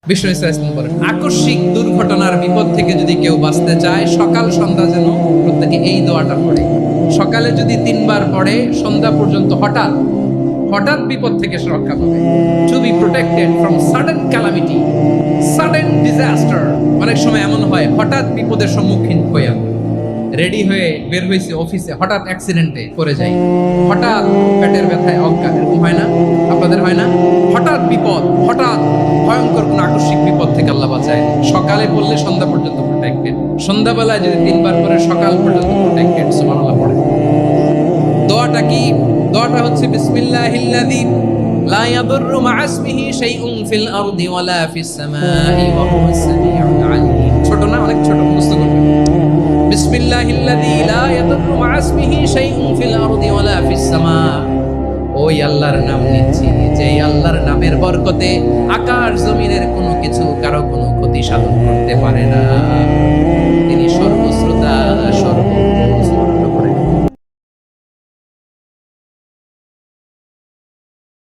বিষ্ণু ইসলাম বলেন, আকস্মিক দুর্ঘটনার বিপদ থেকে যদি কেউ বাঁচতে চায়, সকাল সন্ধ্যা যেন প্রত্যেকে এই দোয়াটা পড়ে। সকালে যদি 3 বার পড়ে, সন্ধ্যা পর্যন্ত হঠাৎ হঠাৎ বিপদ থেকে সে রক্ষা পাবে। To be protected from sudden calamity, sudden disaster. অনেক সময় এমন হয়, হঠাৎ বিপদের সম্মুখীন হয়ে রেডি হয়ে বের হয়েছে অফিসে, হঠাৎ অ্যাক্সিডেন্টে পড়ে যায়, হঠাৎ পেটের ব্যথায় অজ্ঞান, এরকম হয় না? আপনাদের হয় না? হঠাৎ বিপদ, হঠাৎ ভয়ঙ্কর কোন আকস্মিক বিপদ থেকে আল্লাহ বাঁচায়। সকালে পড়লে সন্ধ্যা পর্যন্ত প্রোটেক্টেড, সন্ধ্যাবেলায় যদি 3 বার করে সকাল পর্যন্ত প্রোটেক্টেড। সুবহানাল্লাহ পড়ে। দোয়াটা কি? দোয়াটা হচ্ছে বিসমিল্লাহিল্লাযী লা ইয়াদুররু মা ইসমিহি শাইউন ফিল আরদি ওয়ালা ফিস সামাই ওয়া হুয়াস সামিউল আলীম। ছোট না? অনেক ছোট, মুখস্থ করবেন। বিসমিল্লাহিল্লাযী লা ইয়াদুররু মা ইসমিহি শাইউন ফিল আরদি ওয়ালা ফিস সামা। ওই আল্লাহর নাম নিচ্ছি, যে আল্লাহর নামের বরকতে আকাশ জমিনের কোনো কিছু কারো কোনো ক্ষতি সাধন করতে পারে না। তিনি সর্বশ্রোতা,